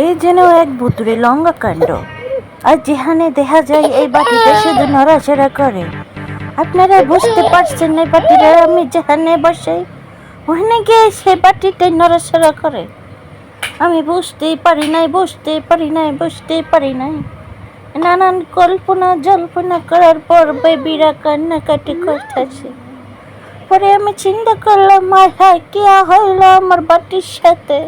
এই যেন এক ভুতুড়ে লঙ্কা কাণ্ড। আর যেখানে দেখা যায় এই বাটিটা শুধু নড়াচড়া করে। আপনারা বুঝতে পারছেন এই বাটিটা আমি যেখানে বসাই ওখানে গিয়ে সেই বাটিটাই নড়াচড়া করে। আমি বুঝতেই পারি নাই। নানান কল্পনা জল্পনা করার পর বেবিরা কান্নাকাটি করতেছে। পরে আমি চিন্তা করলাম, আর হ্যাঁ কি হইল আমার বাটির সাথে।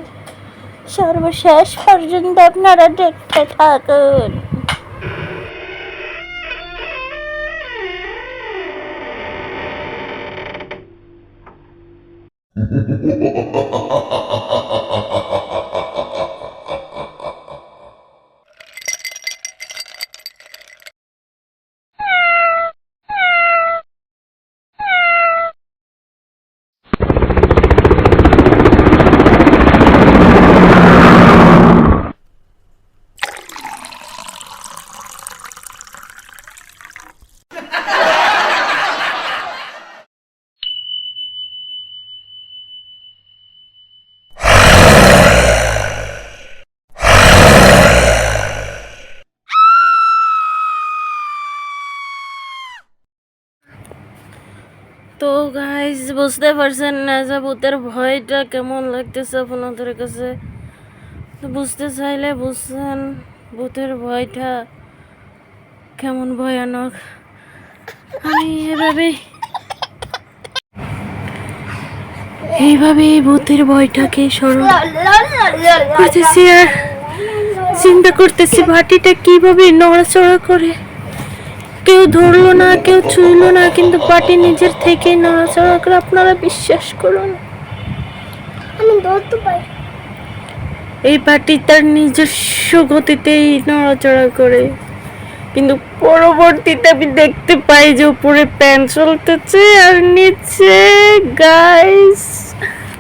সর্বশেষ পর্যন্ত আপনারা দেখতে থাকুন। তো গাইজ বুঝতে পারছেন না যে ভূতের ভয়টা কেমন লাগতেছে আপনাদের কাছে। তো বুঝতে চাইলে বুঝছেন ভূতের ভয়টা কেমন ভয়ানক। আমি এইভাবেই ভূতের ভয়টাকে স্মরণ করতেছি আর চিন্তা করতেছি বাটিটা কিভাবে নড়াচড়া করে। কেউ ধরলো না, কেউ ছুঁইলো না, কিন্তু বাটি নিজের থেকে নড়াচড়া করে। আপনারা বিশ্বাস করুন, আমি ধরতে পারি। এই বাটি তার নিজস্ব গতিতেই নড়াচড়া করে। কিন্তু পরবর্তীতে আমি দেখতে পাই যে উপরে প্যান চলতেছে আর নিচে গাইস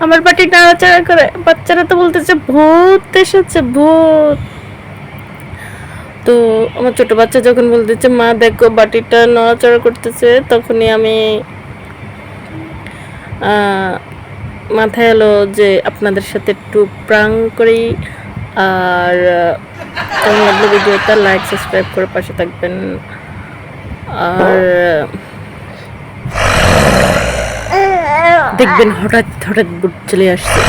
আমার বাটি নড়াচড়া করে। বাচ্চারা তো বলতেছে ভূত এসেছে, ভূত। তো আমার ছোট বাচ্চা যখন বলতেছে মা দেখো বাটিটা নড়াচড়া করতেছে, তখনই আমি মাথায় এলো যে আপনাদের সাথে একটু প্রাং করি। আর কেমন লাগলো ভিডিওটা লাইক সাবস্ক্রাইব করে পাশে থাকবেন। আর দেখবেন হঠাৎ ভূত চলে আসছে।